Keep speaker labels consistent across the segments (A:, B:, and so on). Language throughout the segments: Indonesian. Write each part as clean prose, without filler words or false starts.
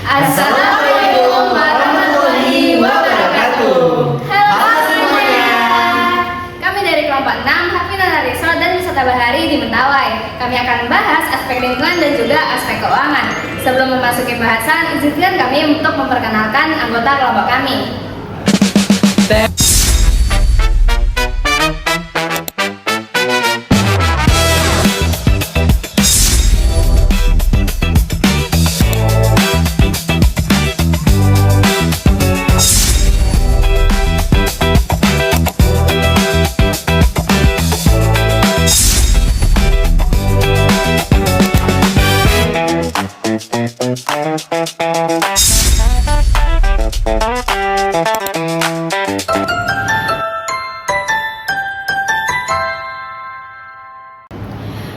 A: Assalamualaikum warahmatullahi wabarakatuh. Halo semuanya. Kami dari kelompok 6 Hapinara Resort dan Wisata Bahari di Mentawai. Kami akan membahas aspek lingkungan dan juga aspek keuangan. Sebelum memasuki bahasan, izinkan kami untuk memperkenalkan anggota kelompok kami.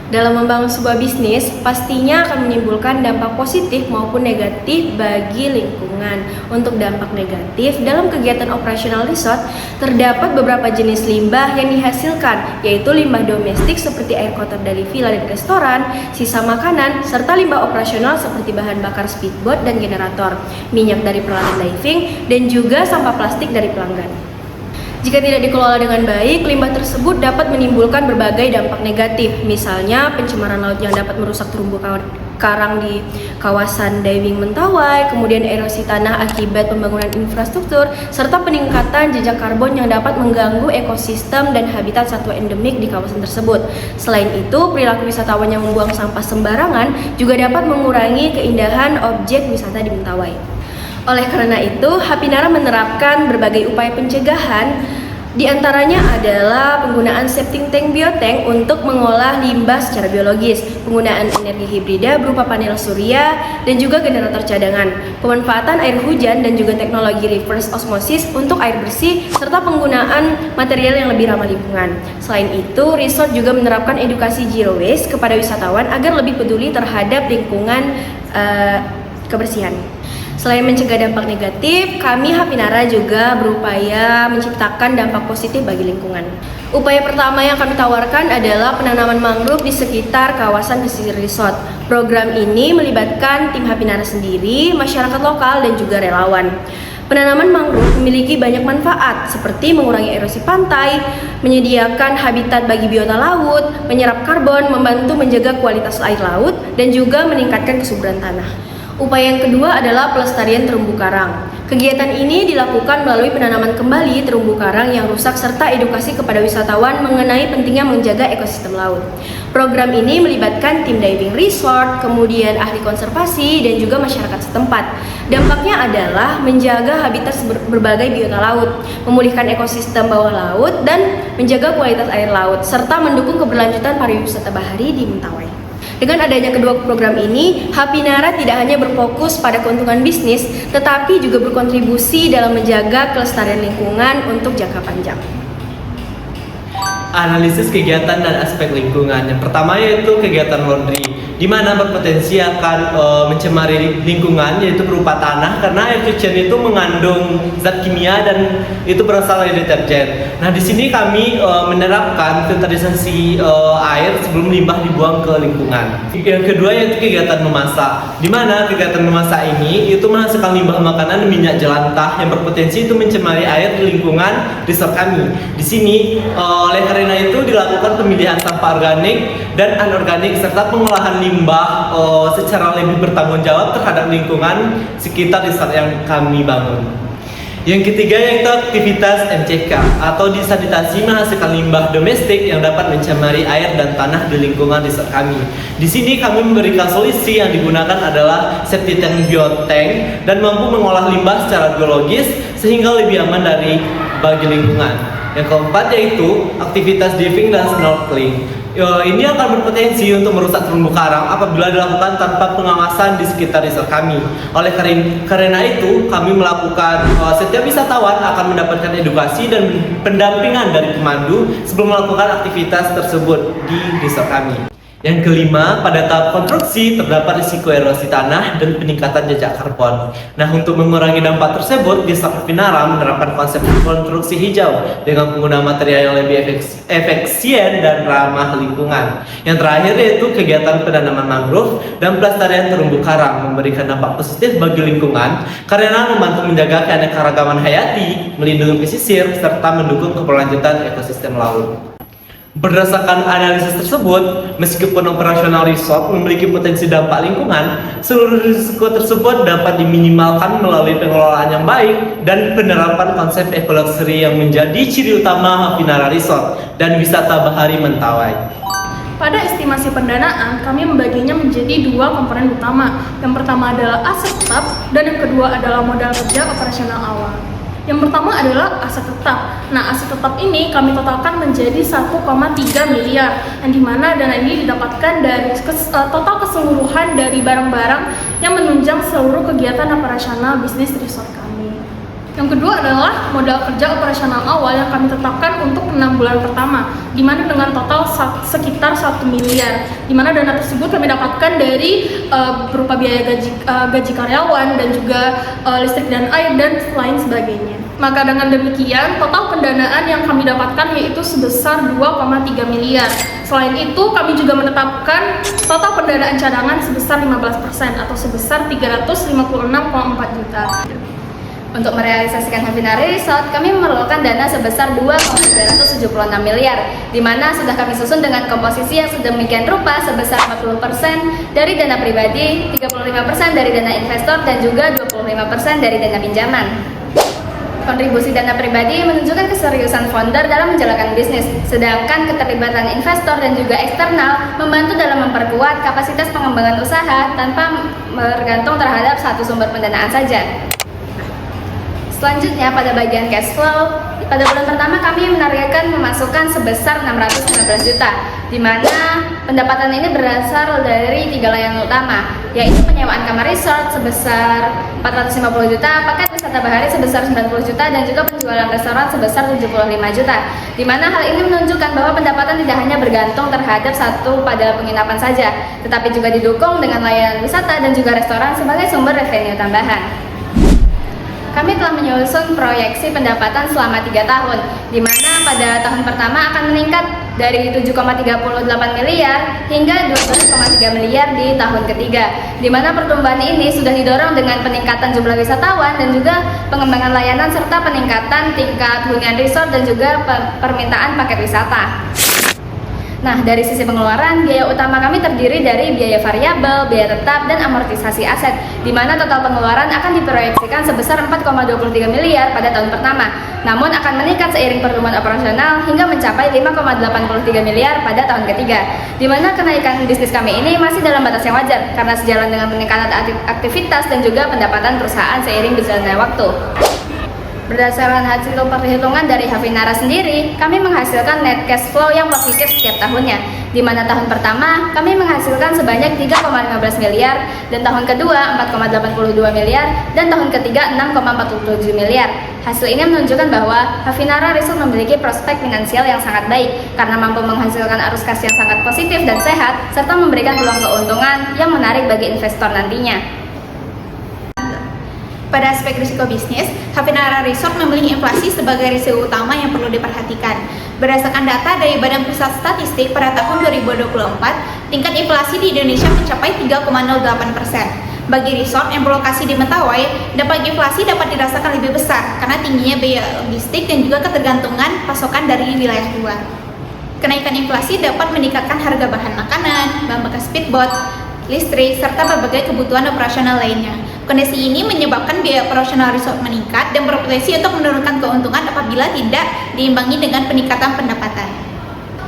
B: Dalam membangun sebuah bisnis, pastinya akan menimbulkan dampak positif maupun negatif bagi lingkungan. Untuk dampak negatif, dalam kegiatan operasional resort, terdapat beberapa jenis limbah yang dihasilkan, yaitu limbah domestik seperti air kotor dari villa dan restoran, sisa makanan, serta limbah operasional seperti bahan bakar speedboat dan generator, minyak dari peralatan diving, dan juga sampah plastik dari pelanggan. Jika tidak dikelola dengan baik, limbah tersebut dapat menimbulkan berbagai dampak negatif, misalnya pencemaran laut yang dapat merusak terumbu karang di kawasan diving Mentawai, kemudian erosi tanah akibat pembangunan infrastruktur, serta peningkatan jejak karbon yang dapat mengganggu ekosistem dan habitat satwa endemik di kawasan tersebut. Selain itu, perilaku wisatawan yang membuang sampah sembarangan juga dapat mengurangi keindahan objek wisata di Mentawai. Oleh karena itu, Hapinara menerapkan berbagai upaya pencegahan, diantaranya adalah penggunaan septic tank biotank untuk mengolah limbah secara biologis, penggunaan energi hibrida berupa panel surya dan juga generator cadangan, pemanfaatan air hujan dan juga teknologi reverse osmosis untuk air bersih, serta penggunaan material yang lebih ramah lingkungan. Selain itu, resort juga menerapkan edukasi zero waste kepada wisatawan agar lebih peduli terhadap lingkungan kebersihan. Selain mencegah dampak negatif, kami Hapinara juga berupaya menciptakan dampak positif bagi lingkungan. Upaya pertama yang kami tawarkan adalah penanaman mangrove di sekitar kawasan pesisir resort. Program ini melibatkan tim Hapinara sendiri, masyarakat lokal, dan juga relawan. Penanaman mangrove memiliki banyak manfaat seperti mengurangi erosi pantai, menyediakan habitat bagi biota laut, menyerap karbon, membantu menjaga kualitas air laut, dan juga meningkatkan kesuburan tanah. Upaya yang kedua adalah pelestarian terumbu karang. Kegiatan ini dilakukan melalui penanaman kembali terumbu karang yang rusak serta edukasi kepada wisatawan mengenai pentingnya menjaga ekosistem laut. Program ini melibatkan tim diving resort, kemudian ahli konservasi, dan juga masyarakat setempat. Dampaknya adalah menjaga habitat berbagai biota laut, memulihkan ekosistem bawah laut, dan menjaga kualitas air laut, serta mendukung keberlanjutan pariwisata bahari di Mentawai. Dengan adanya kedua program ini, Hapinara tidak hanya berfokus pada keuntungan bisnis, tetapi juga berkontribusi dalam menjaga kelestarian lingkungan untuk jangka panjang.
C: Analisis kegiatan dan aspek lingkungan. Yang pertama yaitu kegiatan laundry, di mana berpotensi akan mencemari lingkungan, yaitu berupa tanah karena air cucian itu mengandung zat kimia dan itu berasal dari deterjen. Nah, di sini kami menerapkan filterisasi air sebelum limbah dibuang ke lingkungan. Yang kedua yaitu kegiatan memasak, di mana kegiatan memasak ini itu menghasilkan limbah makanan dan minyak jelantah yang berpotensi itu mencemari air di lingkungan resort kami. Di sini oleh karena itu dilakukan pemilihan sampah organik dan anorganik serta pengolahan limbah secara lebih bertanggung jawab terhadap lingkungan sekitar resort yang kami bangun. Yang ketiga yaitu aktivitas MCK atau desanitasi menghasilkan limbah domestik yang dapat mencemari air dan tanah di lingkungan resort kami. Di sini kami memberikan solusi yang digunakan adalah septic tank biotank dan mampu mengolah limbah secara biologis sehingga lebih aman bagi lingkungan. Yang keempat yaitu aktivitas diving dan snorkeling. Ini akan berpotensi untuk merusak terumbu karang apabila dilakukan tanpa pengawasan di sekitar resort kami. Oleh karena itu, kami melakukan setiap wisatawan akan mendapatkan edukasi dan pendampingan dari pemandu sebelum melakukan aktivitas tersebut di resort kami. Yang kelima, pada tahap konstruksi terdapat risiko erosi tanah dan peningkatan jejak karbon. Nah, untuk mengurangi dampak tersebut, Desa Hafinara menerapkan konsep konstruksi hijau dengan penggunaan material yang lebih efisien dan ramah lingkungan. Yang terakhir yaitu kegiatan penanaman mangrove dan pelestarian terumbu karang memberikan dampak positif bagi lingkungan karena membantu menjaga keanekaragaman hayati, melindungi pesisir, serta mendukung keberlanjutan ekosistem laut. Berdasarkan analisis tersebut, meskipun operasional resort memiliki potensi dampak lingkungan, seluruh risiko tersebut dapat diminimalkan melalui pengelolaan yang baik dan penerapan konsep eco-luxury yang menjadi ciri utama Hafinara Resort dan wisata bahari Mentawai.
D: Pada estimasi pendanaan, kami membaginya menjadi dua komponen utama. Yang pertama adalah aset tetap dan yang kedua adalah modal kerja operasional awal. Yang pertama adalah aset tetap. Nah, aset tetap ini kami totalkan menjadi 1,3 miliar, yang dimana dana ini didapatkan dari total keseluruhan dari barang-barang yang menunjang seluruh kegiatan operasional bisnis resort kami. Yang kedua adalah modal kerja operasional awal yang kami tetapkan untuk 6 bulan pertama, di mana dengan total sekitar 1 miliar, di mana dana tersebut kami dapatkan dari berupa biaya gaji karyawan dan juga listrik dan air dan lain sebagainya. Maka dengan demikian, total pendanaan yang kami dapatkan yaitu sebesar 2,3 miliar. Selain itu, kami juga menetapkan total pendanaan cadangan sebesar 15% atau sebesar 356,4 juta.
A: Untuk merealisasikan Hafinara Resort, kami memerlukan dana sebesar 2,376 miliar, di mana sudah kami susun dengan komposisi yang sedemikian rupa sebesar 40% dari dana pribadi, 35% dari dana investor, dan juga 25% dari dana pinjaman. Kontribusi dana pribadi menunjukkan keseriusan founder dalam menjalankan bisnis, sedangkan keterlibatan investor dan juga eksternal membantu dalam memperkuat kapasitas pengembangan usaha tanpa bergantung terhadap satu sumber pendanaan saja. Selanjutnya, pada bagian cash flow, pada bulan pertama kami menargetkan pemasukan sebesar 615 juta, di mana pendapatan ini berasal dari 3 layanan utama, yaitu penyewaan kamar resort sebesar 450 juta, paket wisata bahari sebesar 90 juta, dan juga penjualan restoran sebesar 75 juta, di mana hal ini menunjukkan bahwa pendapatan tidak hanya bergantung terhadap satu pada penginapan saja, tetapi juga didukung dengan layanan wisata dan juga restoran sebagai sumber revenue tambahan. Kami telah menyusun proyeksi pendapatan selama 3 tahun, di mana pada tahun pertama akan meningkat dari 7,38 miliar hingga 12,3 miliar di tahun ketiga, di mana pertumbuhan ini sudah didorong dengan peningkatan jumlah wisatawan dan juga pengembangan layanan serta peningkatan tingkat hunian resort dan juga permintaan paket wisata. Nah, dari sisi pengeluaran, biaya utama kami terdiri dari biaya variabel, biaya tetap, dan amortisasi aset, di mana total pengeluaran akan diproyeksikan sebesar 4,23 miliar pada tahun pertama, namun akan meningkat seiring pertumbuhan operasional hingga mencapai 5,83 miliar pada tahun ketiga, di mana kenaikan bisnis kami ini masih dalam batas yang wajar, karena sejalan dengan peningkatan aktivitas dan juga pendapatan perusahaan seiring berjalannya waktu. Berdasarkan hasil perhitungan dari Hafinara sendiri, kami menghasilkan net cash flow yang positif setiap tahunnya, di mana tahun pertama kami menghasilkan sebanyak 3,15 miliar, dan tahun kedua 4,82 miliar, dan tahun ketiga 6,47 miliar. Hasil ini menunjukkan bahwa Hafinara Resort memiliki prospek finansial yang sangat baik, karena mampu menghasilkan arus kas yang sangat positif dan sehat, serta memberikan peluang keuntungan yang menarik bagi investor nantinya.
E: Pada aspek risiko bisnis, Hafinara Resort memiliki inflasi sebagai risiko utama yang perlu diperhatikan. Berdasarkan data dari Badan Pusat Statistik pada tahun 2024, tingkat inflasi di Indonesia mencapai 3,08%. Bagi resort yang berlokasi di Mentawai, dampak inflasi dapat dirasakan lebih besar karena tingginya biaya logistik dan juga ketergantungan pasokan dari wilayah luar. Kenaikan inflasi dapat meningkatkan harga bahan makanan, bahan bakar speedboat, listrik, serta berbagai kebutuhan operasional lainnya. Kondisi ini menyebabkan biaya operasional resort meningkat dan berpotensi untuk menurunkan keuntungan apabila tidak diimbangi dengan peningkatan pendapatan.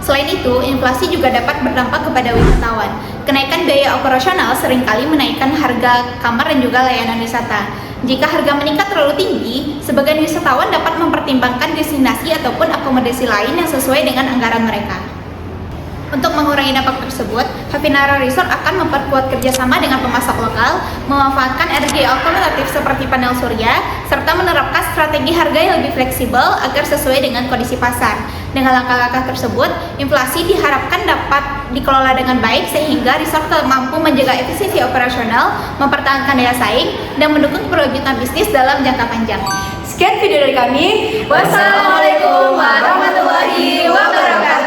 E: Selain itu, inflasi juga dapat berdampak kepada wisatawan. Kenaikan biaya operasional seringkali menaikkan harga kamar dan juga layanan wisata. Jika harga meningkat terlalu tinggi, sebagian wisatawan dapat mempertimbangkan destinasi ataupun akomodasi lain yang sesuai dengan anggaran mereka. Untuk mengurangi dampak tersebut, Hafinara Resort akan memperkuat kerjasama dengan pemasok lokal, memanfaatkan energi alternatif seperti panel surya, serta menerapkan strategi harga yang lebih fleksibel agar sesuai dengan kondisi pasar. Dengan langkah-langkah tersebut, inflasi diharapkan dapat dikelola dengan baik sehingga resort mampu menjaga efisiensi operasional, mempertahankan daya saing, dan mendukung perwujudan bisnis dalam jangka panjang.
B: Sekian video dari kami.
A: Wassalamualaikum warahmatullahi wabarakatuh.